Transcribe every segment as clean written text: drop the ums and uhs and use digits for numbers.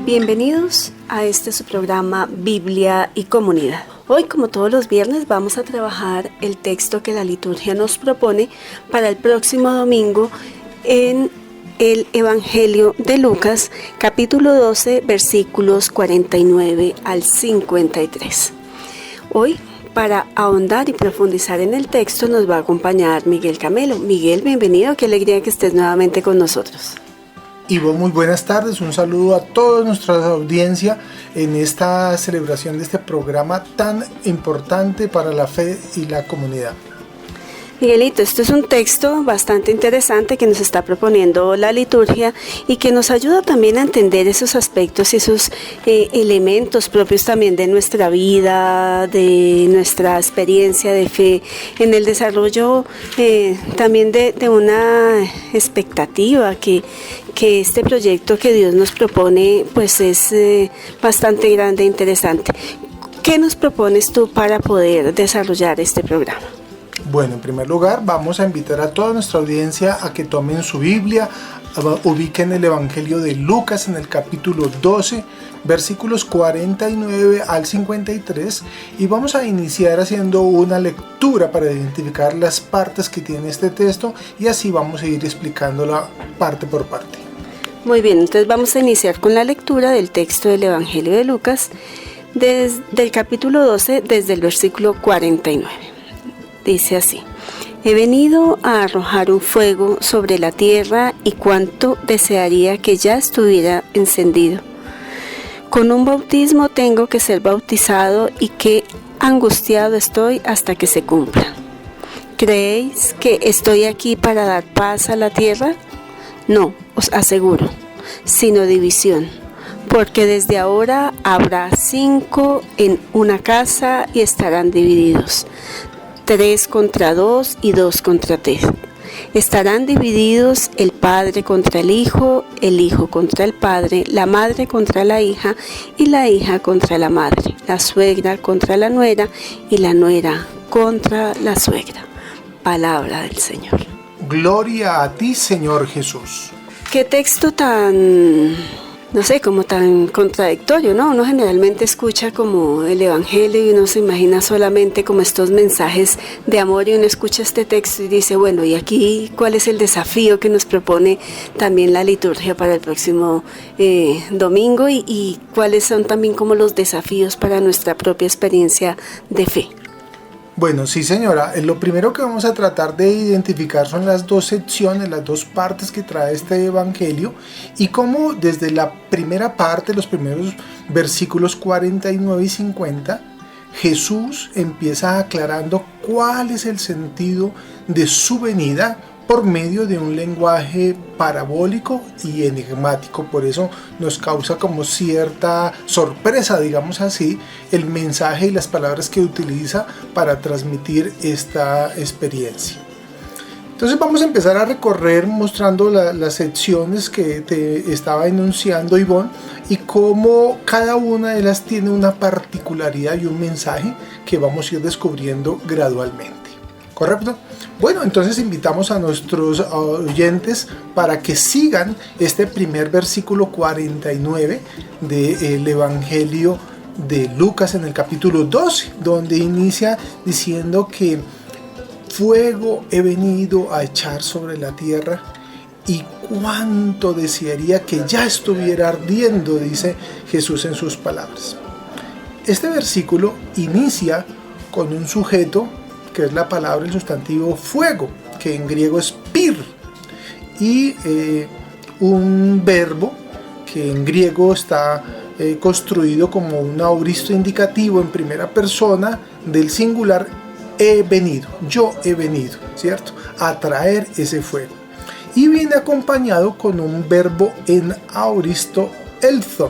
Bienvenidos a este su programa Biblia y Comunidad. Hoy, como todos los viernes, vamos a trabajar el texto que la liturgia nos propone para el próximo domingo en el Evangelio de Lucas, capítulo 12, versículos 49 al 53. Hoy, para ahondar y profundizar en el texto, nos va a acompañar Miguel Camelo. Miguel, bienvenido, qué alegría que estés nuevamente con nosotros. Ivo, muy buenas tardes, un saludo a toda nuestra audiencia en esta celebración de este programa tan importante para la fe y la comunidad. Miguelito, esto es un texto bastante interesante que nos está proponiendo la liturgia y que nos ayuda también a entender esos aspectos y esos elementos propios también de nuestra vida, de nuestra experiencia de fe, en el desarrollo también de una expectativa que este proyecto que Dios nos propone pues es bastante grande e interesante. ¿Qué nos propones tú para poder desarrollar este programa? Bueno, en primer lugar vamos a invitar a toda nuestra audiencia a que tomen su Biblia, ubiquen el Evangelio de Lucas en el capítulo 12, versículos 49 al 53 y vamos a iniciar haciendo una lectura para identificar las partes que tiene este texto y así vamos a ir explicándola parte por parte. Muy bien, entonces vamos a iniciar con la lectura del texto del Evangelio de Lucas desde el capítulo 12, desde el versículo 49. Dice así: he venido a arrojar un fuego sobre la tierra y cuánto desearía que ya estuviera encendido. Con un bautismo tengo que ser bautizado y qué angustiado estoy hasta que se cumpla. ¿Creéis que estoy aquí para dar paz a la tierra? No, os aseguro, sino división, porque desde ahora habrá 5 en una casa y estarán divididos. 3 contra 2 y 2 contra 3. Estarán divididos el padre contra el hijo contra el padre, la madre contra la hija y la hija contra la madre, la suegra contra la nuera y la nuera contra la suegra. Palabra del Señor. Gloria a ti, Señor Jesús. Qué texto tan, no sé, como tan contradictorio, ¿no? Uno generalmente escucha como el Evangelio y uno se imagina solamente como estos mensajes de amor y uno escucha este texto y dice, bueno, ¿y aquí cuál es el desafío que nos propone también la liturgia para el próximo domingo y cuáles son también como los desafíos para nuestra propia experiencia de fe? Bueno, sí señora, lo primero que vamos a tratar de identificar son las dos secciones, las dos partes que trae este evangelio y cómo desde la primera parte, los primeros versículos 49 y 50, Jesús empieza aclarando cuál es el sentido de su venida por medio de un lenguaje parabólico y enigmático. Por eso nos causa como cierta sorpresa, digamos así, el mensaje y las palabras que utiliza para transmitir esta experiencia. Entonces vamos a empezar a recorrer mostrando las secciones que te estaba enunciando Ivonne y cómo cada una de ellas tiene una particularidad y un mensaje que vamos a ir descubriendo gradualmente. ¿Correcto? Bueno, entonces invitamos a nuestros oyentes para que sigan este primer versículo 49 del Evangelio de Lucas en el capítulo 12, donde inicia diciendo que fuego he venido a echar sobre la tierra y cuánto desearía que ya estuviera ardiendo, dice Jesús en sus palabras. Este versículo inicia con un sujeto que es la palabra, el sustantivo fuego, que en griego es pir, y un verbo que en griego está construido como un aoristo indicativo en primera persona del singular he venido, yo he venido, ¿cierto? A traer ese fuego. Y viene acompañado con un verbo en aoristo elzo,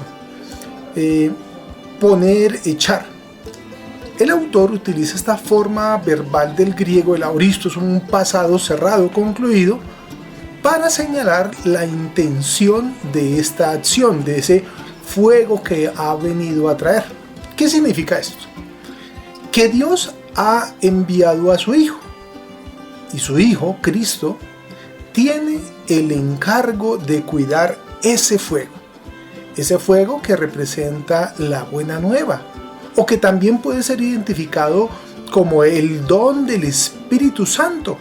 poner, echar. El autor utiliza esta forma verbal del griego, el aoristo es un pasado cerrado concluido, para señalar la intención de esta acción, de ese fuego que ha venido a traer. ¿Qué significa esto? Que Dios ha enviado a su Hijo, y su Hijo, Cristo, tiene el encargo de cuidar ese fuego. ese fuego que representa la buena nueva, o que también puede ser identificado como el don del Espíritu Santo,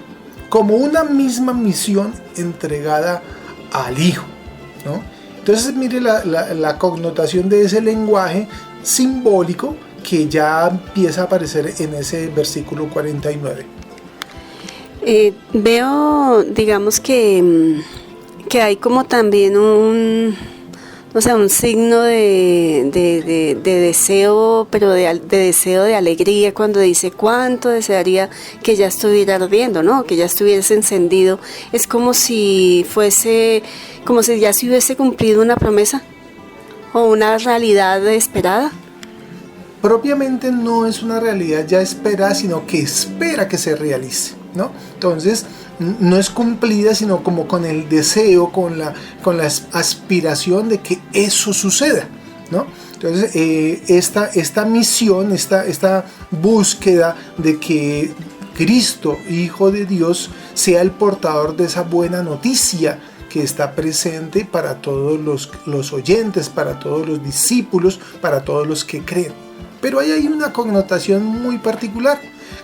como una misma misión entregada al Hijo, ¿no? Entonces mire la connotación de ese lenguaje simbólico que ya empieza a aparecer en ese versículo 49. Veo, digamos que hay como también un signo de deseo, pero de deseo de alegría, cuando dice cuánto desearía que ya estuviera ardiendo, ¿no? Que ya estuviese encendido. Es como si ya se hubiese cumplido una promesa o una realidad esperada. Propiamente no es una realidad ya esperada, sino que espera que se realice, ¿no? Entonces, no es cumplida, sino como con el deseo, con la aspiración de que eso suceda, ¿no? Entonces, esta misión, esta búsqueda de que Cristo, Hijo de Dios, sea el portador de esa buena noticia que está presente para todos los oyentes, para todos los discípulos, para todos los que creen. Pero ahí hay una connotación muy particular,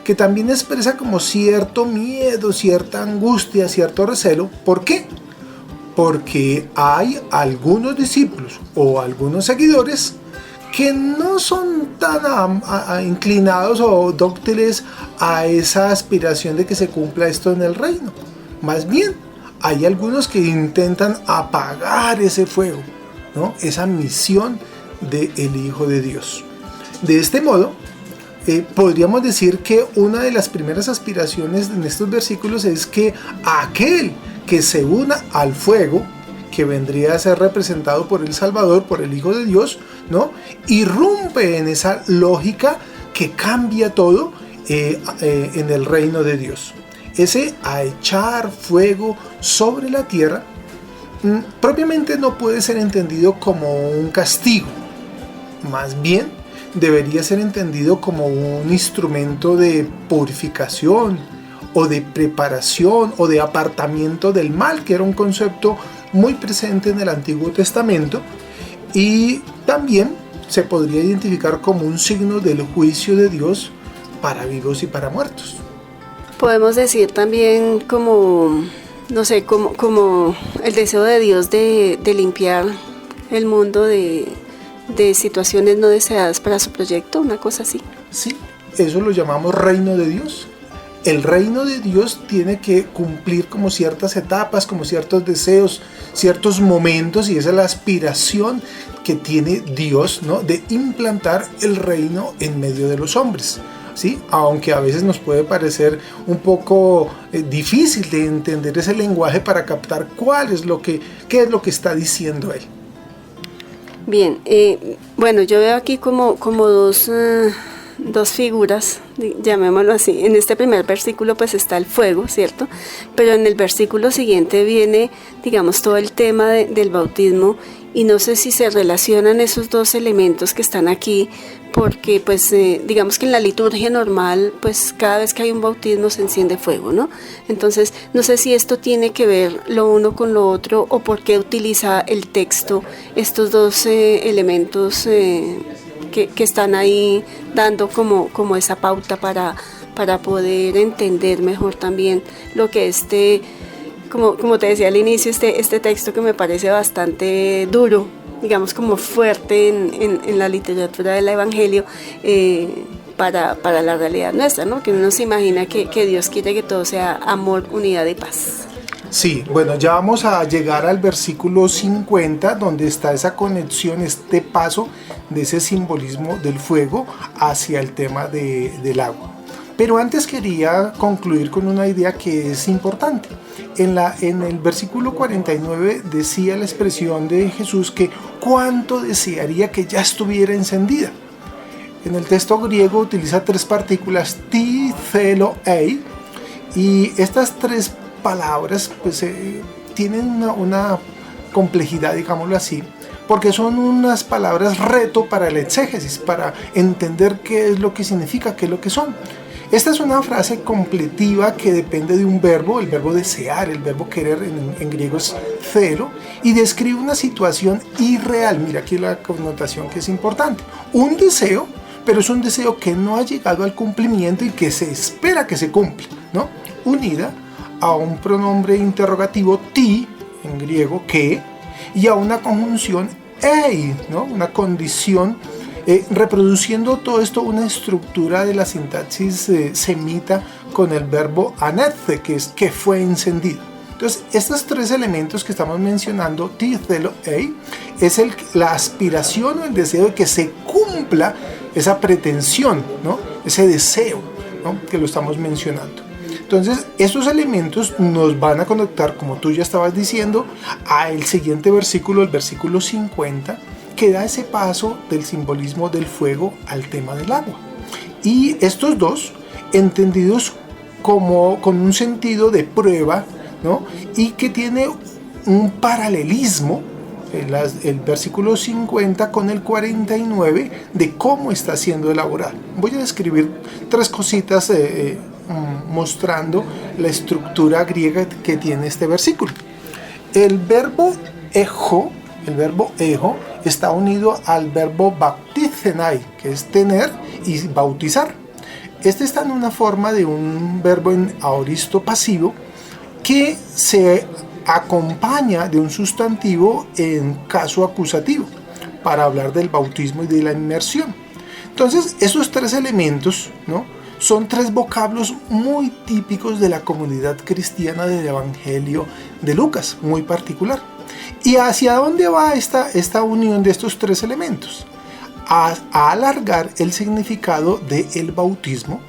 que también expresa como cierto miedo, cierta angustia, cierto recelo. ¿Por qué? Porque hay algunos discípulos o algunos seguidores que no son tan inclinados o dóciles a esa aspiración de que se cumpla esto en el reino. Más bien, hay algunos que intentan apagar ese fuego, ¿no? Esa misión del Hijo de Dios. De este modo, podríamos decir que una de las primeras aspiraciones en estos versículos es que aquel que se una al fuego, que vendría a ser representado por el Salvador, por el Hijo de Dios, ¿no?, irrumpe en esa lógica que cambia todo en el reino de Dios. Ese a echar fuego sobre la tierra propiamente no puede ser entendido como un castigo, más bien debería ser entendido como un instrumento de purificación o de preparación o de apartamiento del mal, que era un concepto muy presente en el Antiguo Testamento, y también se podría identificar como un signo del juicio de Dios para vivos y para muertos. Podemos decir también como el deseo de Dios de limpiar el mundo de situaciones no deseadas para su proyecto, una cosa así. Sí, eso lo llamamos reino de Dios. El reino de Dios tiene que cumplir como ciertas etapas, como ciertos deseos, ciertos momentos, y esa es la aspiración que tiene Dios, ¿no?, de implantar el reino en medio de los hombres, ¿sí? Aunque a veces nos puede parecer un poco difícil de entender ese lenguaje para captar qué es lo que está diciendo él. Bien, bueno, yo veo aquí como dos figuras, llamémoslo así. En este primer versículo pues está el fuego, ¿cierto? Pero en el versículo siguiente viene, digamos, todo el tema del bautismo, y no sé si se relacionan esos dos elementos que están aquí, porque pues digamos que en la liturgia normal pues cada vez que hay un bautismo se enciende fuego, ¿no? Entonces no sé si esto tiene que ver lo uno con lo otro, o por qué utiliza el texto estos dos elementos que están ahí dando como esa pauta para poder entender mejor también lo que como te decía al inicio, este texto que me parece bastante duro, digamos como fuerte en la literatura del Evangelio, para la realidad nuestra, ¿no? Que uno se imagina que Dios quiere que todo sea amor, unidad y paz. Sí, bueno, ya vamos a llegar al versículo 50, donde está esa conexión, este paso de ese simbolismo del fuego hacia el tema del agua. Pero antes quería concluir con una idea que es importante. En el versículo 49 decía la expresión de Jesús que cuánto desearía que ya estuviera encendida. En el texto griego utiliza tres partículas, ti, celo, ei, y estas tres palabras pues tienen una complejidad, digámoslo así, porque son unas palabras reto para el exégesis, para entender qué es lo que significa, qué es lo que son. Esta es una frase completiva que depende de un verbo, el verbo desear, el verbo querer en griego es thelo, y describe una situación irreal. Mira aquí la connotación que es importante. Un deseo, pero es un deseo que no ha llegado al cumplimiento y que se espera que se cumpla, ¿no? Unida a un pronombre interrogativo ti, en griego, que, y a una conjunción ei, ¿no? Una condición, reproduciendo todo esto una estructura de la sintaxis semita con el verbo anethe, que es que fue encendido. Entonces, estos tres elementos que estamos mencionando, ti, thelo, ei, es la aspiración o el deseo de que se cumpla esa pretensión, ¿no? Ese deseo, ¿no? Que lo estamos mencionando. Entonces, estos elementos nos van a conectar, como tú ya estabas diciendo, al siguiente versículo, el versículo 50, que da ese paso del simbolismo del fuego al tema del agua. Y estos dos, entendidos como con un sentido de prueba, ¿no? Y que tiene un paralelismo, el versículo 50 con el 49, de cómo está siendo elaborado. Voy a describir tres cositas mostrando la estructura griega que tiene este versículo. El verbo ejo está unido al verbo baptizenai, que es tener y bautizar. Este está en una forma de un verbo en aoristo pasivo que se acompaña de un sustantivo en caso acusativo para hablar del bautismo y de la inmersión. Entonces, esos tres elementos, ¿no?, son tres vocablos muy típicos de la comunidad cristiana del Evangelio de Lucas, muy particular. ¿Y hacia dónde va esta unión de estos tres elementos? A alargar el significado del bautismo,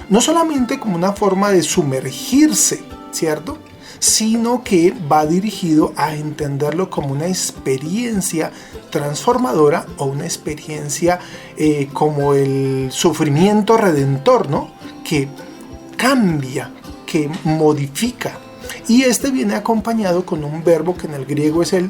no solamente como una forma de sumergirse, ¿cierto?, sino que va dirigido a entenderlo como una experiencia transformadora o una experiencia como el sufrimiento redentor, ¿no?, que cambia, que modifica. Y este viene acompañado con un verbo que en el griego es el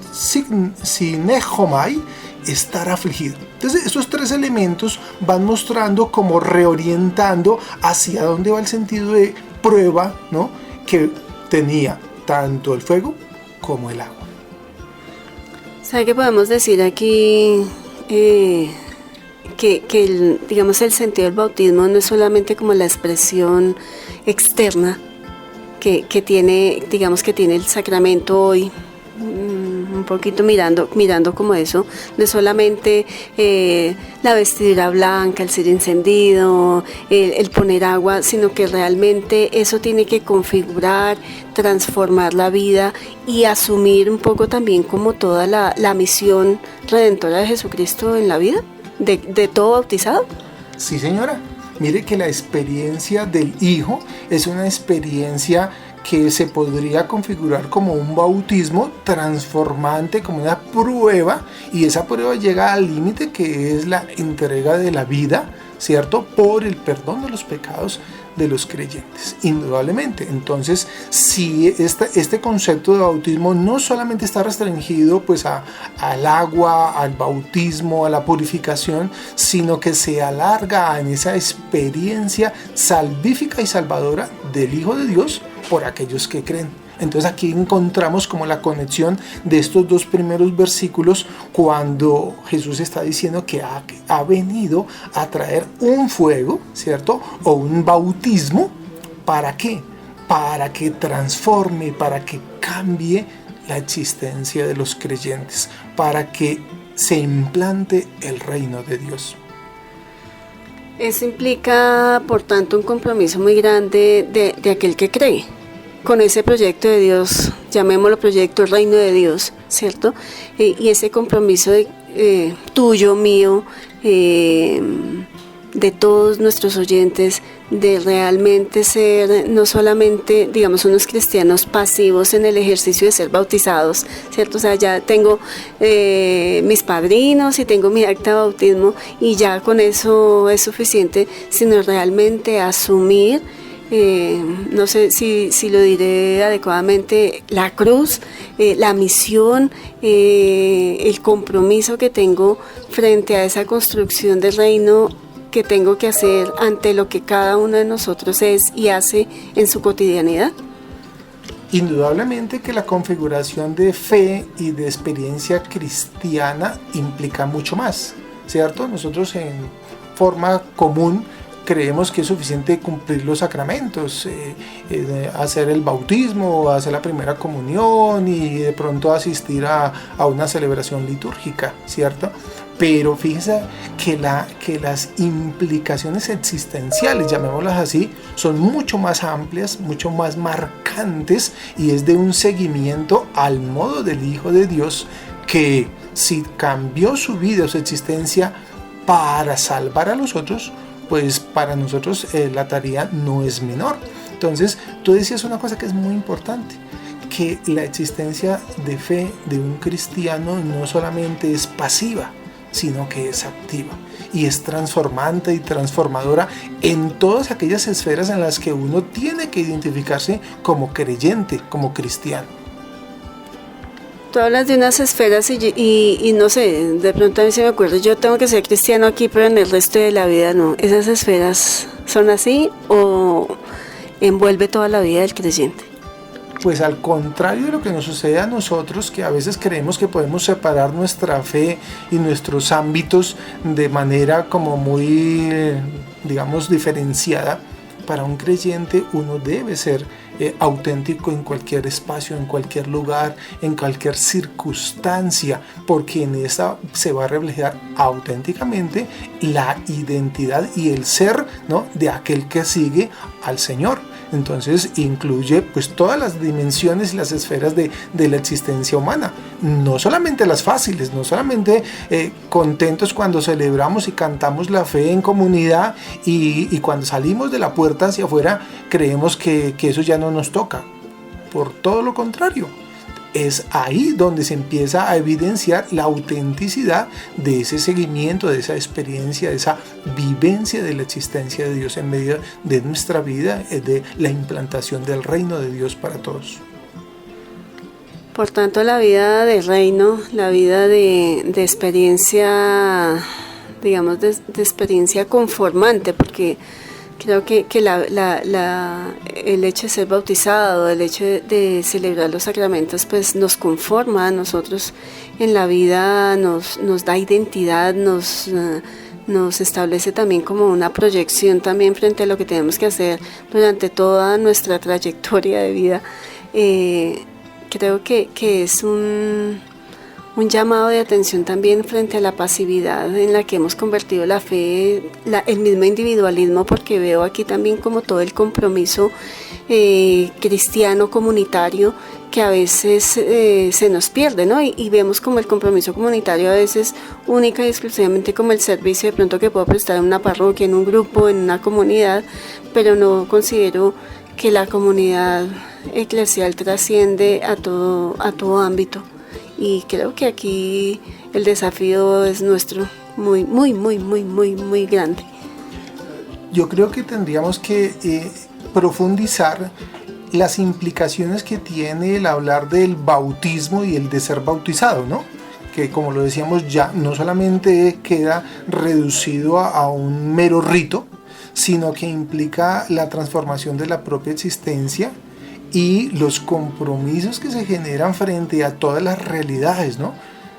synechomai, estar afligido. Entonces, estos tres elementos van mostrando como reorientando hacia dónde va el sentido de prueba, ¿no?, que tenía tanto el fuego como el agua. ¿Sabe qué podemos decir aquí? Que digamos, el sentido del bautismo no es solamente como la expresión externa que tiene, digamos, que tiene el sacramento hoy, un poquito mirando como eso, no solamente la vestidura blanca, el ser encendido, el poner agua, sino que realmente eso tiene que configurar, transformar la vida y asumir un poco también como toda la misión redentora de Jesucristo en la vida de todo bautizado. Sí, señora. Mire que la experiencia del Hijo es una experiencia que se podría configurar como un bautismo transformante, como una prueba, y esa prueba llega al límite que es la entrega de la vida, ¿cierto?, por el perdón de los pecados de los creyentes, indudablemente. Entonces, si este concepto de bautismo no solamente está restringido pues al agua, al bautismo, a la purificación, sino que se alarga en esa experiencia salvífica y salvadora del Hijo de Dios por aquellos que creen. Entonces aquí encontramos como la conexión de estos dos primeros versículos cuando Jesús está diciendo que ha venido a traer un fuego, ¿cierto?, o un bautismo. ¿Para qué? Para que transforme, para que cambie la existencia de los creyentes, para que se implante el reino de Dios. Eso implica, por tanto, un compromiso muy grande de aquel que cree con ese proyecto de Dios, llamémoslo proyecto el reino de Dios, ¿cierto? Y ese compromiso tuyo, mío, de todos nuestros oyentes, de realmente ser no solamente, digamos, unos cristianos pasivos en el ejercicio de ser bautizados, ¿cierto? O sea, ya tengo mis padrinos y tengo mi acta de bautismo y ya con eso es suficiente, sino realmente asumir, no sé si lo diré adecuadamente, la cruz, la misión, el compromiso que tengo frente a esa construcción del reino que tengo que hacer ante lo que cada uno de nosotros es y hace en su cotidianidad? Indudablemente que la configuración de fe y de experiencia cristiana implica mucho más, ¿cierto? Nosotros en forma común creemos que es suficiente cumplir los sacramentos, hacer el bautismo, hacer la primera comunión y de pronto asistir a una celebración litúrgica, ¿cierto? Pero fíjese que las implicaciones existenciales, llamémoslas así, son mucho más amplias, mucho más marcantes, y es de un seguimiento al modo del Hijo de Dios, que si cambió su vida o su existencia para salvar a los otros, pues para nosotros la tarea no es menor. Entonces, tú decías una cosa que es muy importante, que la existencia de fe de un cristiano no solamente es pasiva, sino que es activa y es transformante y transformadora en todas aquellas esferas en las que uno tiene que identificarse como creyente, como cristiano. Tú hablas de unas esferas y no sé, de pronto a mí se me ocurre, yo tengo que ser cristiano aquí, pero en el resto de la vida no. ¿Esas esferas son así o envuelve toda la vida del creyente? Pues al contrario de lo que nos sucede a nosotros, que a veces creemos que podemos separar nuestra fe y nuestros ámbitos de manera como muy, digamos, diferenciada. Para un creyente uno debe ser auténtico en cualquier espacio, en cualquier lugar, en cualquier circunstancia, porque en esa se va a reflejar auténticamente la identidad y el ser, ¿no?, de aquel que sigue al Señor. Entonces incluye pues todas las dimensiones y las esferas de la existencia humana, no solamente las fáciles, no solamente contentos cuando celebramos y cantamos la fe en comunidad y cuando salimos de la puerta hacia afuera creemos que eso ya no nos toca. Por todo lo contrario, es ahí donde se empieza a evidenciar la autenticidad de ese seguimiento, de esa experiencia, de esa vivencia de la existencia de Dios en medio de nuestra vida, de la implantación del reino de Dios para todos. Por tanto, la vida del reino, la vida de experiencia, digamos, de experiencia conformante, porque creo que el hecho de ser bautizado, el hecho de celebrar los sacramentos, pues nos conforma a nosotros en la vida, nos da identidad, nos establece también como una proyección también frente a lo que tenemos que hacer durante toda nuestra trayectoria de vida. Creo que es un llamado de atención también frente a la pasividad en la que hemos convertido la fe, el mismo individualismo, porque veo aquí también como todo el compromiso cristiano comunitario que a veces se nos pierde, ¿no? Y vemos como el compromiso comunitario a veces única y exclusivamente como el servicio de pronto que puedo prestar en una parroquia, en un grupo, en una comunidad, pero no considero que la comunidad eclesial trasciende a todo ámbito. Y creo que aquí el desafío es nuestro, muy, muy, muy, muy, muy, muy grande. Yo creo que tendríamos que profundizar las implicaciones que tiene el hablar del bautismo y el de ser bautizado, ¿no? Que como lo decíamos ya, no solamente queda reducido a un mero rito, sino que implica la transformación de la propia existencia y los compromisos que se generan frente a todas las realidades, ¿no?,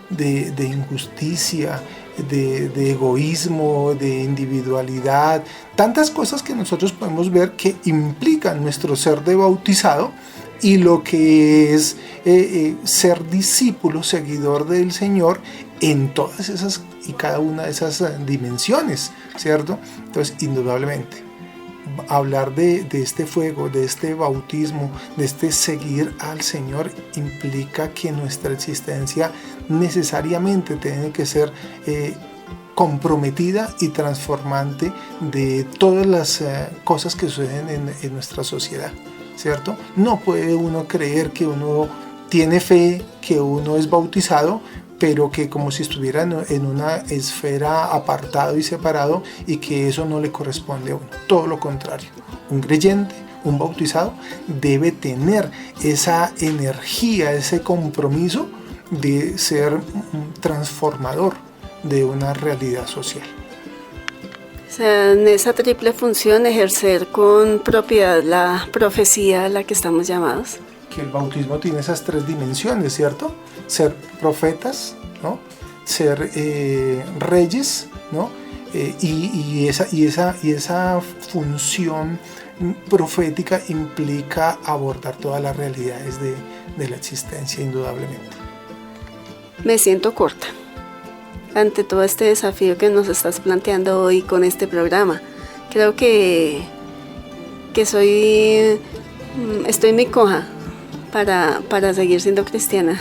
de injusticia, de egoísmo, de individualidad, tantas cosas que nosotros podemos ver que implican nuestro ser de bautizado y lo que es ser discípulo, seguidor del Señor en todas esas y cada una de esas dimensiones, ¿cierto? Entonces, indudablemente, hablar de este fuego, de este bautismo, de este seguir al Señor implica que nuestra existencia necesariamente tiene que ser comprometida y transformante de todas las cosas que suceden en nuestra sociedad, ¿cierto? No puede uno creer que uno tiene fe, que uno es bautizado, pero que como si estuviera en una esfera apartado y separado y que eso no le corresponde a uno. Todo lo contrario, un creyente, un bautizado, debe tener esa energía, ese compromiso de ser un transformador de una realidad social. O sea, en esa triple función, ejercer con propiedad la profecía a la que estamos llamados. Que el bautismo tiene esas tres dimensiones, ¿cierto? Ser profetas, ¿no? Ser reyes, ¿no? Y esa función profética implica abordar todas las realidades de la existencia, indudablemente. Me siento corta ante todo este desafío que nos estás planteando hoy con este programa. Creo que estoy muy coja para seguir siendo cristiana.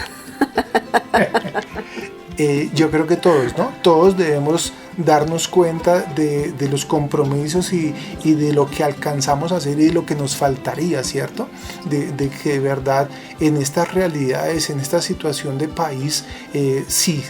Yo creo que todos, ¿no? Todos debemos darnos cuenta de los compromisos y de lo que alcanzamos a hacer y de lo que nos faltaría, ¿cierto? De que de verdad en estas realidades, en esta situación de país, sí,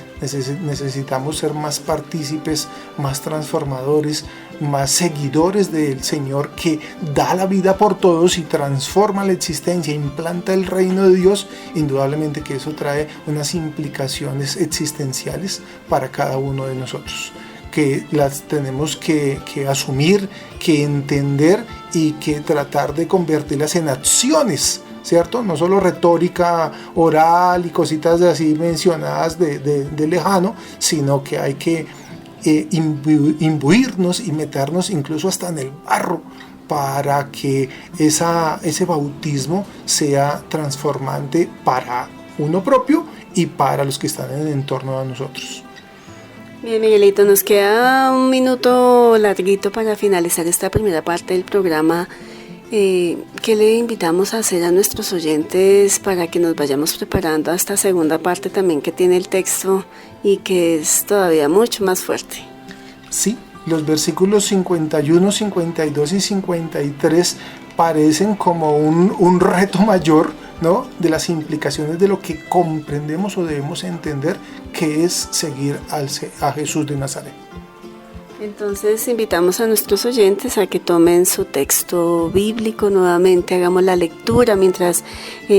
necesitamos ser más partícipes, más transformadores, más seguidores del Señor, que da la vida por todos y transforma la existencia, implanta el reino de Dios. Indudablemente que eso trae unas implicaciones existenciales para cada uno de nosotros, que las tenemos que asumir, que entender y que tratar de convertirlas en acciones, ¿cierto? No solo retórica oral y cositas así mencionadas de lejano, sino que hay que imbuirnos y meternos incluso hasta en el barro para que ese bautismo sea transformante para uno propio y para los que están en el entorno de nosotros. Bien, Miguelito, nos queda un minuto larguito para finalizar esta primera parte del programa. ¿Qué le invitamos a hacer a nuestros oyentes para que nos vayamos preparando a esta segunda parte también que tiene el texto y que es todavía mucho más fuerte? Sí, los versículos 51, 52 y 53 parecen como un reto mayor, ¿no? De las implicaciones de lo que comprendemos o debemos entender que es seguir a Jesús de Nazaret. Entonces invitamos a nuestros oyentes a que tomen su texto bíblico nuevamente, hagamos la lectura mientras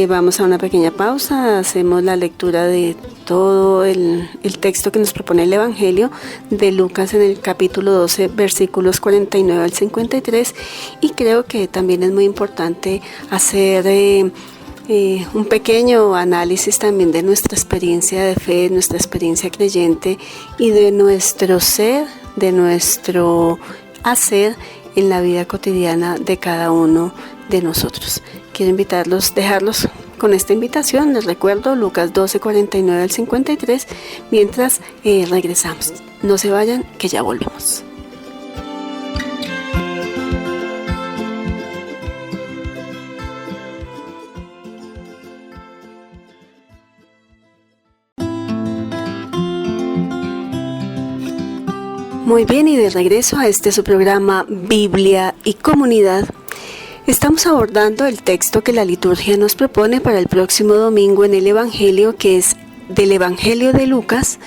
vamos a una pequeña pausa, hacemos la lectura de todo el texto que nos propone el Evangelio de Lucas en el capítulo 12, versículos 49 al 53, y creo que también es muy importante hacer un pequeño análisis también de nuestra experiencia de fe, nuestra experiencia creyente y de nuestro ser, de nuestro hacer en la vida cotidiana de cada uno de nosotros. Quiero dejarlos con esta invitación. Les recuerdo Lucas 12, 49 al 53, mientras regresamos. No se vayan, que ya volvemos. Muy bien, y de regreso a su programa Biblia y Comunidad. Estamos abordando el texto que la liturgia nos propone para el próximo domingo en el Evangelio, que es del Evangelio de Lucas,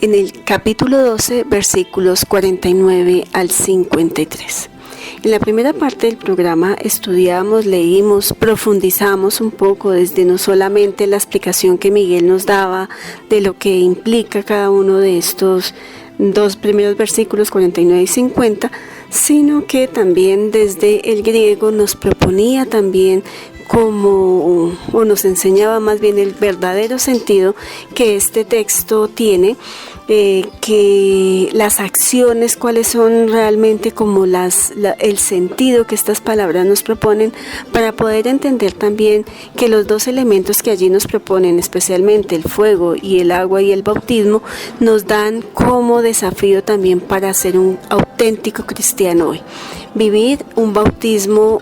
en el capítulo 12, versículos 49 al 53. En la primera parte del programa estudiamos, leímos, profundizamos un poco desde no solamente la explicación que Miguel nos daba de lo que implica cada uno de estos dos primeros versículos 49 y 50, sino que también desde el griego nos proponía también o nos enseñaba más bien el verdadero sentido que este texto tiene, que las acciones, cuáles son realmente como el sentido que estas palabras nos proponen, para poder entender también que los dos elementos que allí nos proponen, especialmente el fuego y el agua y el bautismo, nos dan como desafío también para ser un auténtico cristiano hoy. Vivir un bautismo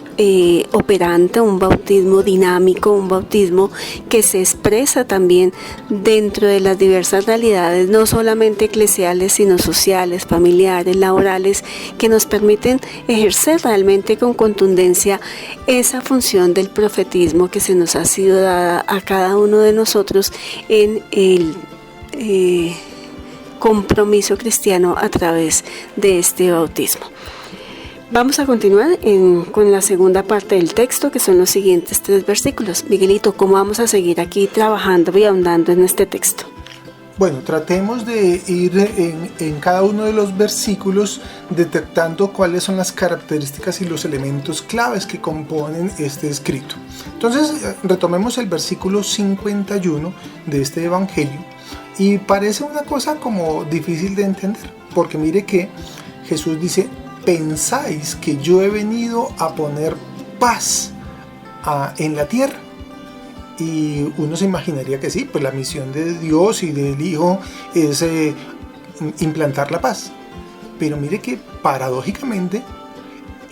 operante, un bautismo dinámico, un bautismo que se expresa también dentro de las diversas realidades, no solamente eclesiales, sino sociales, familiares, laborales, que nos permiten ejercer realmente con contundencia esa función del profetismo que se nos ha sido dada a cada uno de nosotros en el compromiso cristiano a través de este bautismo. Vamos a continuar con la segunda parte del texto, que son los siguientes 3 versículos. Miguelito, ¿cómo vamos a seguir aquí trabajando y ahondando en este texto? Bueno, tratemos de ir en cada uno de los versículos detectando cuáles son las características y los elementos claves que componen este escrito. Entonces, retomemos el versículo 51 de este evangelio y parece una cosa como difícil de entender, porque mire que Jesús dice: ¿pensáis que yo he venido a poner paz en la tierra? Y uno se imaginaría que sí, pues la misión de Dios y del Hijo es implantar la paz. Pero mire que paradójicamente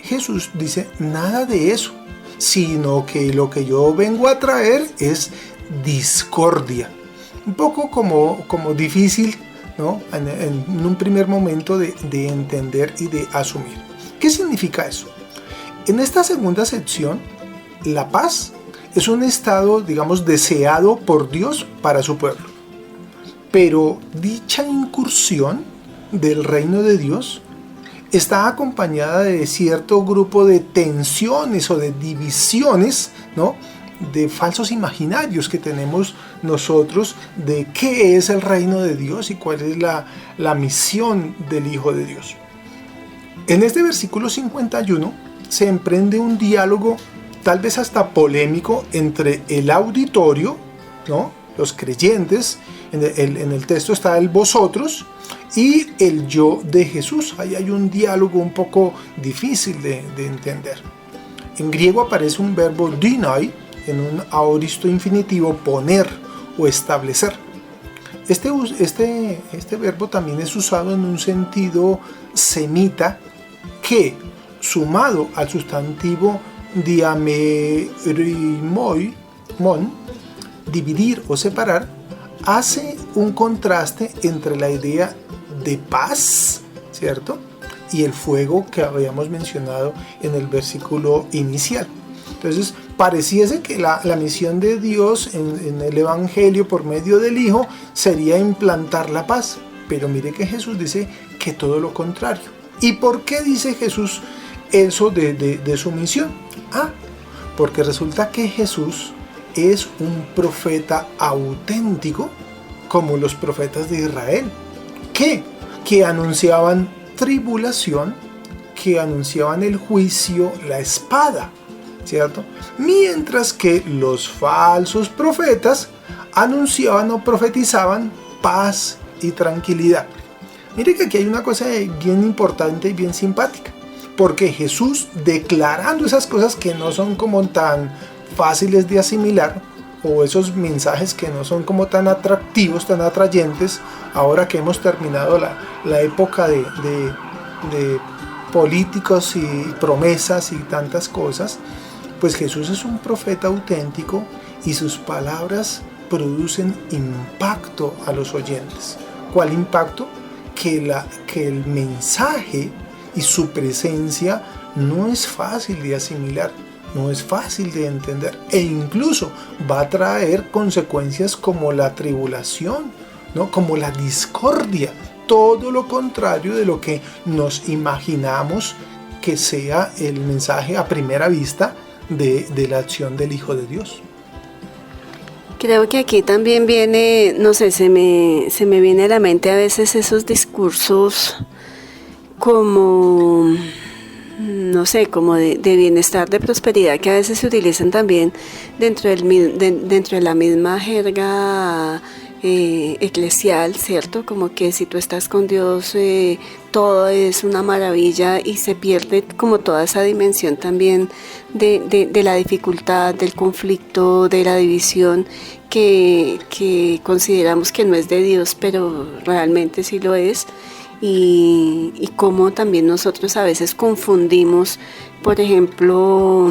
Jesús dice nada de eso, sino que lo que yo vengo a traer es discordia. Un poco como difícil, ¿no? En un primer momento de entender y de asumir. ¿Qué significa eso? En esta segunda sección, la paz es un estado, digamos, deseado por Dios para su pueblo. Pero dicha incursión del reino de Dios está acompañada de cierto grupo de tensiones o de divisiones, ¿no?, de falsos imaginarios que tenemos nosotros de qué es el reino de Dios y cuál es la misión del Hijo de Dios. En este versículo 51 se emprende un diálogo tal vez hasta polémico entre el auditorio, ¿no?, los creyentes, en el texto está el vosotros, y el yo de Jesús. Ahí hay un diálogo un poco difícil de entender. En griego aparece un verbo dinai, en un aoristo infinitivo, poner o establecer. Este verbo también es usado en un sentido semita que, sumado al sustantivo diamerimoi, dividir o separar, hace un contraste entre la idea de paz, ¿cierto?, y el fuego que habíamos mencionado en el versículo inicial. Entonces, pareciese que la misión de Dios en el Evangelio por medio del Hijo sería implantar la paz, pero mire que Jesús dice que todo lo contrario. ¿Y por qué dice Jesús eso de su misión? Porque resulta que Jesús es un profeta auténtico, como los profetas de Israel, que anunciaban tribulación, que anunciaban el juicio, la espada, ¿cierto? Mientras que los falsos profetas anunciaban o profetizaban paz y tranquilidad. Mire que aquí hay una cosa bien importante y bien simpática, porque Jesús, declarando esas cosas que no son como tan fáciles de asimilar, o esos mensajes que no son como tan atractivos, tan atrayentes, ahora que hemos terminado la época de políticos y promesas y tantas cosas, pues Jesús es un profeta auténtico y sus palabras producen impacto a los oyentes. ¿Cuál impacto? Que el mensaje y su presencia no es fácil de asimilar, no es fácil de entender, e incluso va a traer consecuencias como la tribulación, ¿no?, como la discordia, todo lo contrario de lo que nos imaginamos que sea el mensaje a primera vista de la acción del Hijo de Dios. Creo que aquí también viene, no sé, se me viene a la mente a veces esos discursos como, no sé, como de bienestar, de prosperidad, que a veces se utilizan también dentro de la misma jerga eclesial, ¿cierto? Como que si tú estás con Dios, todo es una maravilla, y se pierde como toda esa dimensión también de la dificultad, del conflicto, de la división, que consideramos que no es de Dios, pero realmente sí lo es. Y cómo también nosotros a veces confundimos, por ejemplo,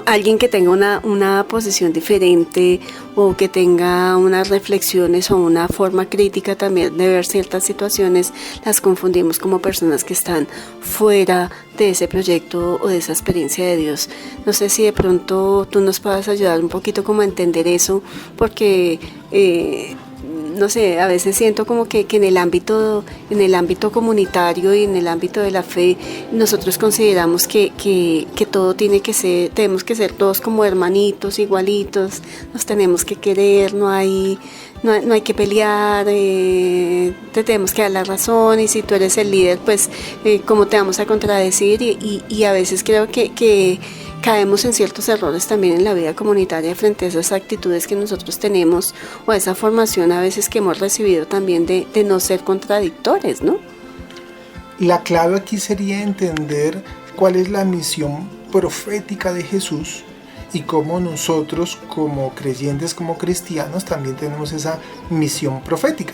alguien que tenga una posición diferente, o que tenga unas reflexiones o una forma crítica también de ver ciertas situaciones, las confundimos como personas que están fuera de ese proyecto o de esa experiencia de Dios. No sé si de pronto tú nos puedas ayudar un poquito como a entender eso, porque no sé, a veces siento como que en el ámbito comunitario y en el ámbito de la fe, nosotros consideramos que todo tenemos que ser todos como hermanitos, igualitos, nos tenemos que querer, no hay que pelear, te tenemos que dar la razón, y si tú eres el líder, pues cómo te vamos a contradecir, y a veces creo que caemos en ciertos errores también en la vida comunitaria frente a esas actitudes que nosotros tenemos, o a esa formación a veces que hemos recibido también de no ser contradictores, ¿no? La clave aquí sería entender cuál es la misión profética de Jesús y cómo nosotros como creyentes, como cristianos, también tenemos esa misión profética.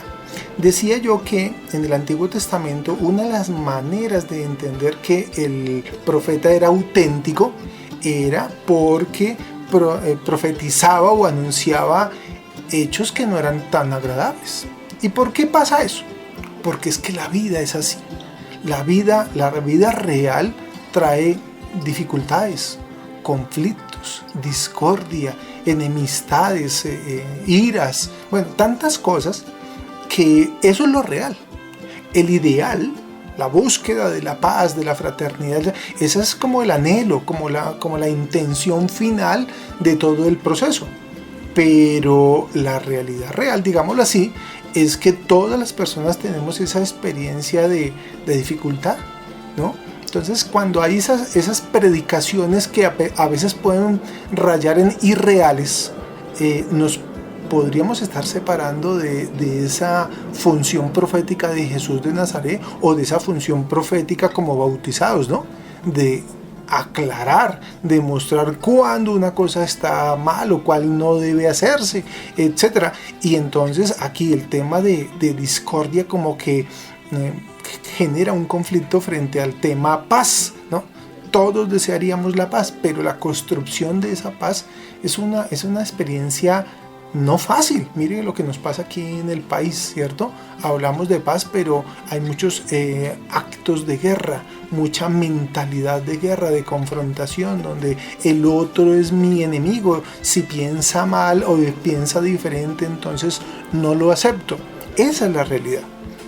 Decía yo que en el Antiguo Testamento una de las maneras de entender que el profeta era auténtico era porque profetizaba o anunciaba hechos que no eran tan agradables. ¿Y por qué pasa eso? Porque es que la vida es así. La vida real trae dificultades, conflictos, discordia, enemistades, iras, bueno, tantas cosas, que eso es lo real. El ideal, la búsqueda de la paz, de la fraternidad, esa es como el anhelo, como la intención final de todo el proceso. Pero la realidad real, digámoslo así, es que todas las personas tenemos esa experiencia de dificultad, ¿no? Entonces, cuando hay esas predicaciones que a veces pueden rayar en irreales, nos podríamos estar separando de esa función profética de Jesús de Nazaret, o de esa función profética como bautizados, ¿no? De aclarar, de mostrar cuándo una cosa está mal o cuál no debe hacerse, etc. Y entonces aquí el tema de discordia como que genera un conflicto frente al tema paz, ¿no? Todos desearíamos la paz, pero la construcción de esa paz es una experiencia no fácil. Miren lo que nos pasa aquí en el país, ¿cierto? Hablamos de paz, pero hay muchos actos de guerra, mucha mentalidad de guerra, de confrontación, donde el otro es mi enemigo. Si piensa mal o piensa diferente, entonces no lo acepto. Esa es la realidad.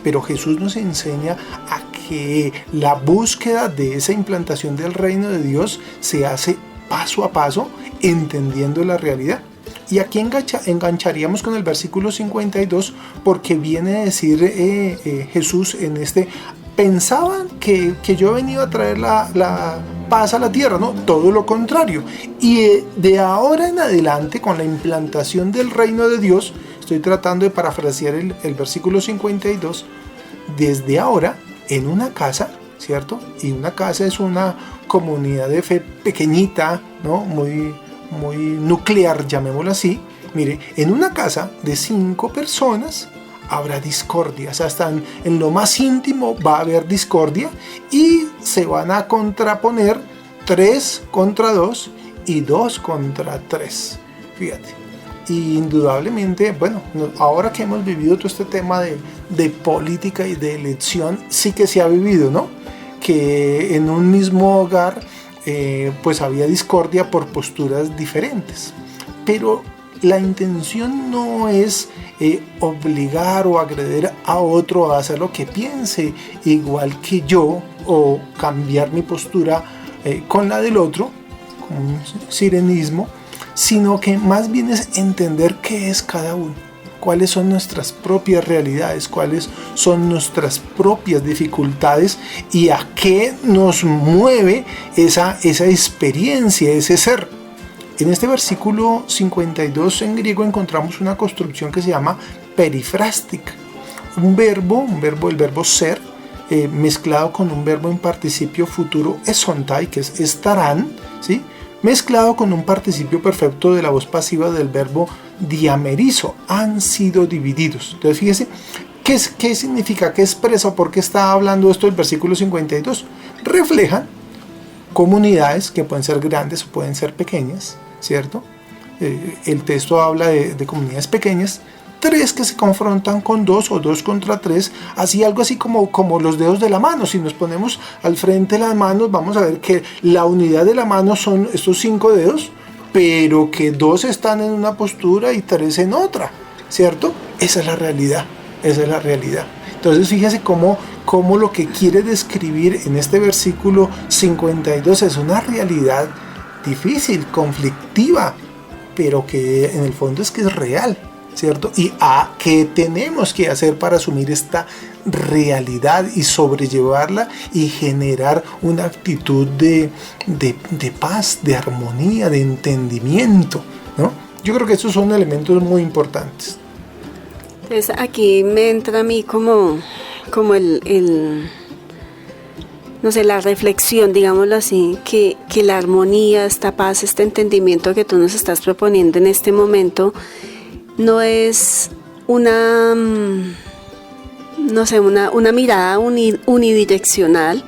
Pero Jesús nos enseña a que la búsqueda de esa implantación del reino de Dios se hace paso a paso, entendiendo la realidad. Y aquí engancharíamos con el versículo 52, porque viene a decir Jesús en este: pensaban que yo he venido a traer la paz a la tierra, no, todo lo contrario. Y de ahora en adelante, con la implantación del reino de Dios, estoy tratando de parafrasear el versículo 52, desde ahora en una casa, ¿cierto? Y una casa es una comunidad de fe pequeñita, ¿no? Muy nuclear, llamémoslo así. Mire, en una casa de 5 personas habrá discordia, o sea, hasta en lo más íntimo va a haber discordia, y se van a contraponer 3 contra 2 y 2 contra 3. Fíjate. Y indudablemente, bueno, ahora que hemos vivido todo este tema de política y de elección, sí que se ha vivido, ¿no? Que en un mismo hogar pues había discordia por posturas diferentes. Pero la intención no es obligar o agredir a otro a hacer lo que piense igual que yo, o cambiar mi postura con la del otro, con un sirenismo, sino que más bien es entender qué es cada uno, cuáles son nuestras propias realidades, cuáles son nuestras propias dificultades, y a qué nos mueve esa experiencia, ese ser. En este versículo 52 en griego encontramos una construcción que se llama perifrástica, el verbo ser, mezclado con un verbo en participio futuro esontai, que es estarán, ¿sí? Mezclado con un participio perfecto de la voz pasiva del verbo diamerizo, han sido divididos. Entonces fíjese, ¿qué significa? ¿Qué expresa? ¿Por qué está hablando esto el versículo 52? Reflejan comunidades que pueden ser grandes o pueden ser pequeñas, ¿cierto? El texto habla de comunidades pequeñas, 3 que se confrontan con 2 o 2 contra 3, así algo así como los dedos de la mano. Si nos ponemos al frente de las manos, vamos a ver que la unidad de la mano son estos 5 dedos, pero que 2 están en una postura y 3 en otra, ¿cierto? Esa es la realidad, esa es la realidad. Entonces fíjese cómo lo que quiere describir en este versículo 52 es una realidad difícil, conflictiva, pero que en el fondo es que es real, ¿cierto? Y ¿qué tenemos que hacer para asumir esta realidad y sobrellevarla y generar una actitud de paz, de armonía, de entendimiento, ¿no? Yo creo que estos son elementos muy importantes. Entonces aquí me entra a mí como no sé, la reflexión, digámoslo así, que la armonía, esta paz, este entendimiento que tú nos estás proponiendo en este momento no es una mirada unidireccional,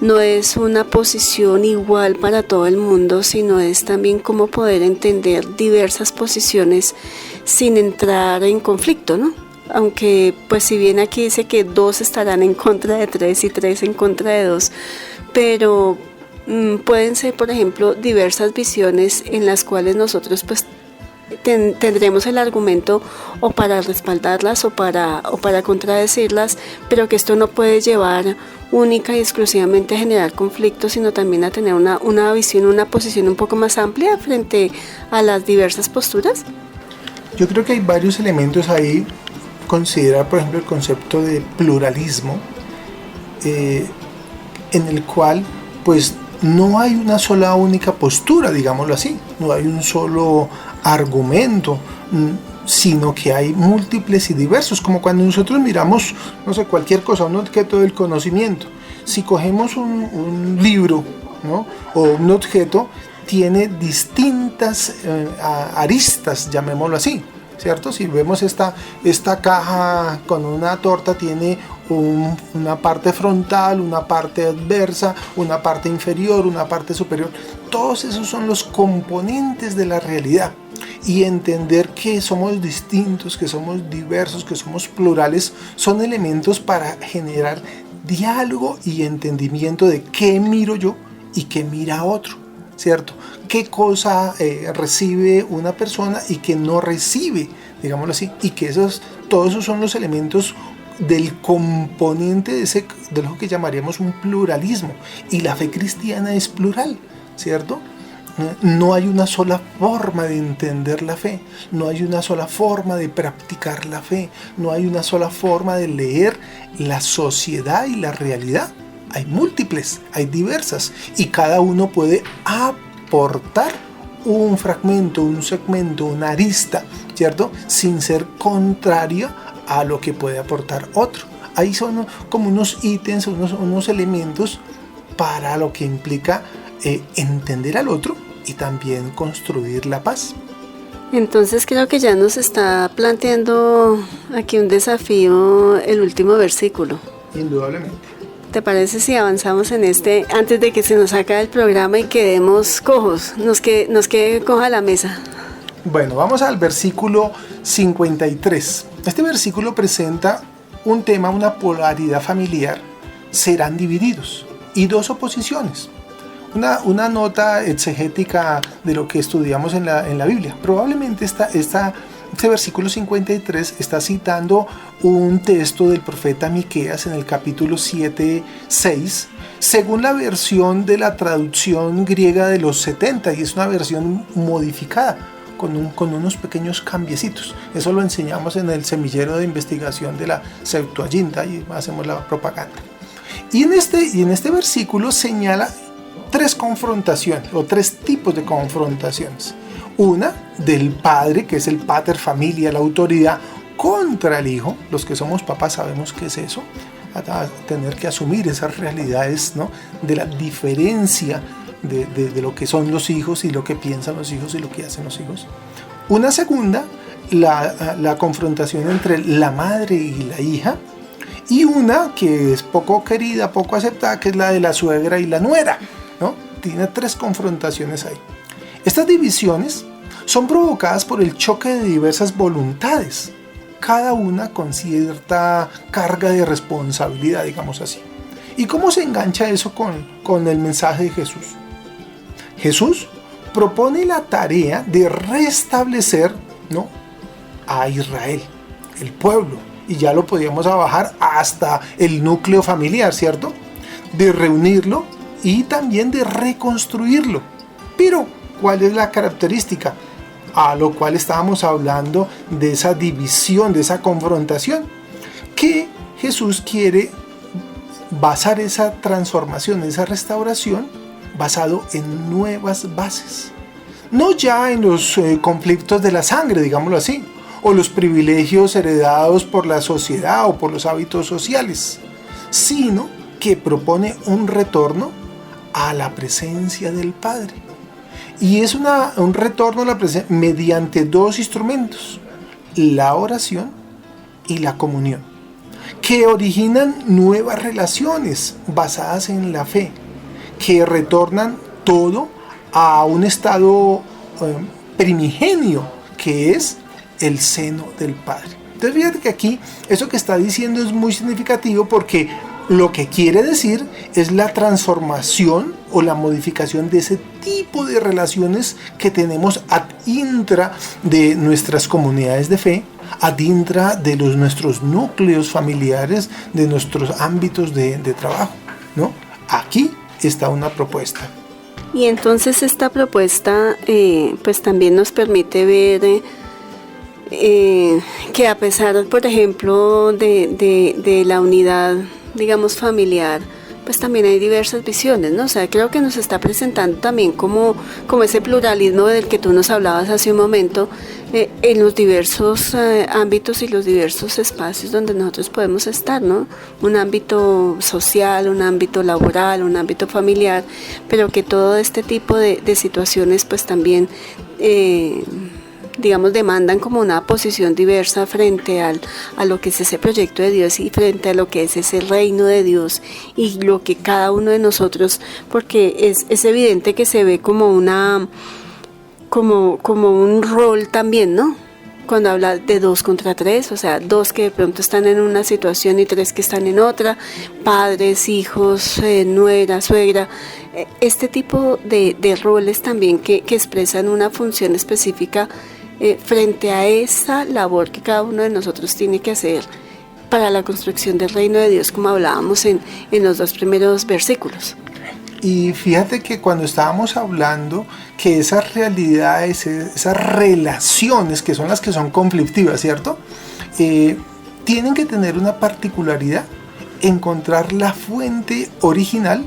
no es una posición igual para todo el mundo, sino es también cómo poder entender diversas posiciones sin entrar en conflicto, ¿no? Aunque pues si bien aquí dice que 2 estarán en contra de 3 y 3 en contra de 2, pero pueden ser, por ejemplo, diversas visiones en las cuales nosotros pues tendremos el argumento o para respaldarlas o para contradecirlas, pero que esto no puede llevar única y exclusivamente a generar conflictos, sino también a tener una visión, una posición un poco más amplia frente a las diversas posturas. Yo creo que hay varios elementos ahí. Considerar, por ejemplo, el concepto de pluralismo, en el cual pues no hay una sola única postura, digámoslo así, no hay un solo argumento, sino que hay múltiples y diversos, como cuando nosotros miramos, no sé, cualquier cosa, un objeto del conocimiento. Si cogemos un libro, ¿no?, o un objeto, tiene distintas aristas, llamémoslo así, ¿cierto? Si vemos esta caja con una torta, tiene una parte frontal, una parte adversa, una parte inferior, una parte superior. Todos esos son los componentes de la realidad. Y entender que somos distintos, que somos diversos, que somos plurales, son elementos para generar diálogo y entendimiento de qué miro yo y qué mira otro, ¿cierto? Qué cosa recibe una persona y qué no recibe, digámoslo así, y que todos esos son los elementos del componente de lo que llamaríamos un pluralismo. Y la fe cristiana es plural, ¿cierto? No hay una sola forma de entender la fe, no hay una sola forma de practicar la fe, no hay una sola forma de leer la sociedad y la realidad. Hay múltiples, hay diversas, y cada uno puede aportar un fragmento, un segmento, una arista, ¿cierto?, sin ser contrario a lo que puede aportar otro. Ahí son como unos ítems, unos elementos para lo que implica entender al otro y también construir la paz. Entonces creo que ya nos está planteando aquí un desafío el último versículo. Indudablemente. ¿Te parece si avanzamos en este antes de que se nos acabe el programa y quedemos cojos, nos quede coja la mesa? Bueno, vamos al versículo 53. Este versículo presenta un tema, una polaridad familiar. Serán divididos y 2 oposiciones. Una nota exegética de lo que estudiamos en la Biblia. Probablemente este versículo 53 está citando un texto del profeta Miqueas en el capítulo 7:6, según la versión de la traducción griega de los 70, y es una versión modificada con unos pequeños cambiecitos. Eso lo enseñamos en el semillero de investigación de la Septuaginta y hacemos la propaganda. Y en este versículo señala 3 confrontaciones o 3 tipos de confrontaciones. Una del padre, que es el pater familia, la autoridad, contra el hijo. Los que somos papás sabemos qué es eso, a tener que asumir esas realidades, ¿no?, de la diferencia de lo que son los hijos y lo que piensan los hijos y lo que hacen los hijos. Una segunda, la confrontación entre la madre y la hija. Y una que es poco querida, poco aceptada, que es la de la suegra y la nuera, ¿no? Tiene 3 confrontaciones ahí. Estas divisiones son provocadas por el choque de diversas voluntades, cada una con cierta carga de responsabilidad, digamos así. ¿Y cómo se engancha eso con el mensaje de Jesús? Jesús propone la tarea de restablecer, ¿no?, a Israel el pueblo, y ya lo podíamos bajar hasta el núcleo familiar, ¿cierto? De reunirlo y también de reconstruirlo. Pero, ¿cuál es la característica? A lo cual estábamos hablando de esa división, de esa confrontación, que Jesús quiere basar esa transformación, esa restauración, basado en nuevas bases. No ya en los conflictos de la sangre, digámoslo así, o los privilegios heredados por la sociedad o por los hábitos sociales, sino que propone un retorno a la presencia del Padre. Y es un retorno a la presencia mediante dos instrumentos, la oración y la comunión, que originan nuevas relaciones basadas en la fe, que retornan todo a un estado primigenio, que es el seno del Padre. Entonces fíjate que aquí eso que está diciendo es muy significativo, porque lo que quiere decir es la transformación o la modificación de ese tipo de relaciones que tenemos ad intra de nuestras comunidades de fe, ad intra de nuestros núcleos familiares, de nuestros ámbitos de trabajo, ¿no? Aquí está una propuesta. Y entonces esta propuesta pues también nos permite ver que a pesar, por ejemplo, de la unidad, digamos, familiar, pues también hay diversas visiones, ¿no? O sea, creo que nos está presentando también como ese pluralismo del que tú nos hablabas hace un momento, en los diversos ámbitos y los diversos espacios donde nosotros podemos estar, ¿no? Un ámbito social, un ámbito laboral, un ámbito familiar, pero que todo este tipo de situaciones pues también digamos, demandan como una posición diversa frente a lo que es ese proyecto de Dios y frente a lo que es ese reino de Dios y lo que cada uno de nosotros, porque es evidente que se ve como un rol también, ¿no? Cuando habla de 2 contra 3, o sea, 2 que de pronto están en una situación y 3 que están en otra, padres, hijos, nuera, suegra, este tipo de roles también que expresan una función específica frente a esa labor que cada uno de nosotros tiene que hacer para la construcción del reino de Dios, como hablábamos en los 2 primeros versículos. Y fíjate que cuando estábamos hablando que esas realidades, esas relaciones que son las que son conflictivas, ¿cierto? Tienen que tener una particularidad, encontrar la fuente original,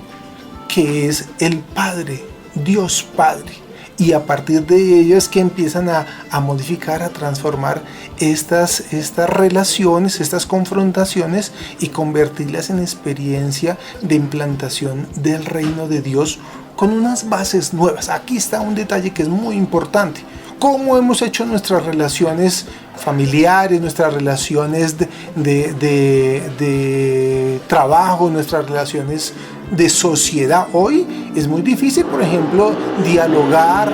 que es el Padre, Dios Padre. Y a partir de ellas que empiezan a modificar, a transformar estas relaciones, estas confrontaciones, y convertirlas en experiencia de implantación del reino de Dios con unas bases nuevas. Aquí está un detalle que es muy importante. ¿Cómo hemos hecho nuestras relaciones familiares, nuestras relaciones de trabajo, nuestras relaciones de sociedad? Hoy es muy difícil, por ejemplo, dialogar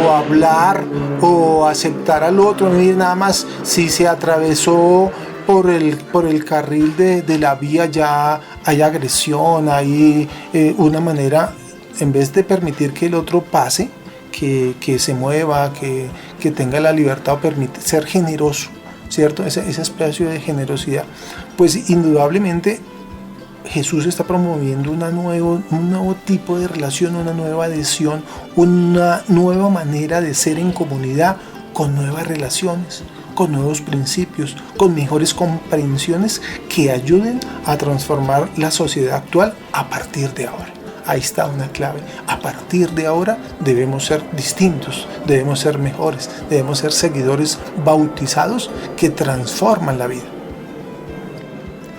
o hablar o aceptar al otro, no nada más si se atravesó por el carril de la vía, ya hay agresión, hay una manera, en vez de permitir que el otro pase, que se mueva, que tenga la libertad o permite ser generoso, ¿cierto? Ese espacio de generosidad. Pues indudablemente Jesús está promoviendo un nuevo tipo de relación, una nueva adhesión, una nueva manera de ser en comunidad, con nuevas relaciones, con nuevos principios, con mejores comprensiones que ayuden a transformar la sociedad actual a partir de ahora. Ahí está una clave. A partir de ahora debemos ser distintos, debemos ser mejores, debemos ser seguidores bautizados que transforman la vida.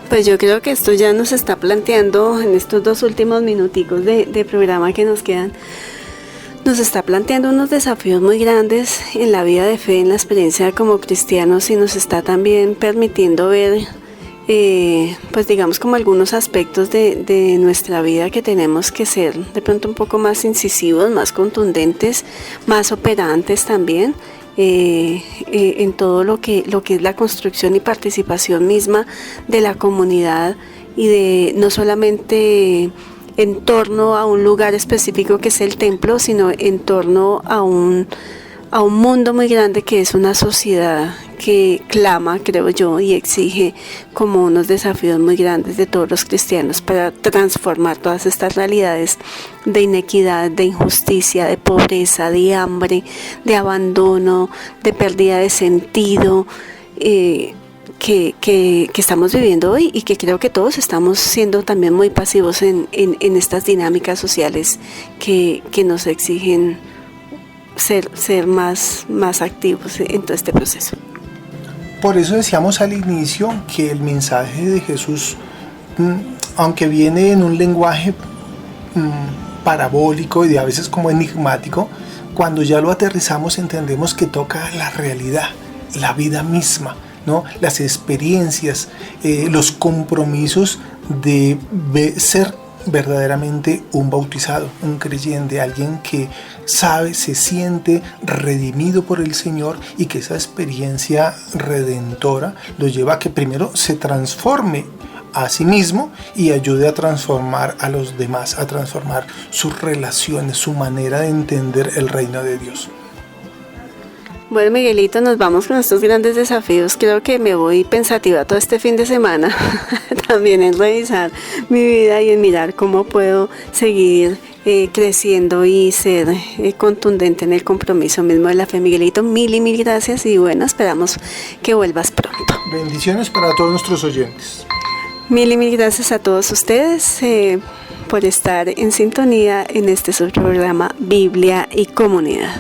Pues yo creo que esto ya nos está planteando en estos 2 últimos minuticos de programa que nos quedan, nos está planteando unos desafíos muy grandes en la vida de fe, en la experiencia como cristianos, y nos está también permitiendo ver pues digamos como algunos aspectos de nuestra vida que tenemos que ser de pronto un poco más incisivos, más contundentes, más operantes también en todo lo que es la construcción y participación misma de la comunidad, y de no solamente en torno a un lugar específico que es el templo, sino en torno a a un mundo muy grande que es una sociedad que clama, creo yo, y exige como unos desafíos muy grandes de todos los cristianos para transformar todas estas realidades de inequidad, de injusticia, de pobreza, de hambre, de abandono, de pérdida de sentido, que estamos viviendo hoy, y que creo que todos estamos siendo también muy pasivos en estas dinámicas sociales que nos exigen ser más activos en todo este proceso. Por eso decíamos al inicio que el mensaje de Jesús, aunque viene en un lenguaje parabólico y a veces como enigmático, cuando ya lo aterrizamos entendemos que toca la realidad, la vida misma, ¿no? Las experiencias, los compromisos de ser verdaderamente un bautizado, un creyente, alguien que sabe, se siente redimido por el Señor, y que esa experiencia redentora lo lleva a que primero se transforme a sí mismo y ayude a transformar a los demás, a transformar sus relaciones, su manera de entender el reino de Dios. Bueno, Miguelito, nos vamos con estos grandes desafíos. Creo que me voy pensativa todo este fin de semana también en revisar mi vida y en mirar cómo puedo seguir creciendo y ser contundente en el compromiso mismo de la fe. Miguelito, mil gracias, y bueno, esperamos que vuelvas pronto. Bendiciones para todos nuestros oyentes. Mil gracias a todos ustedes por estar en sintonía en este subprograma Biblia y Comunidad.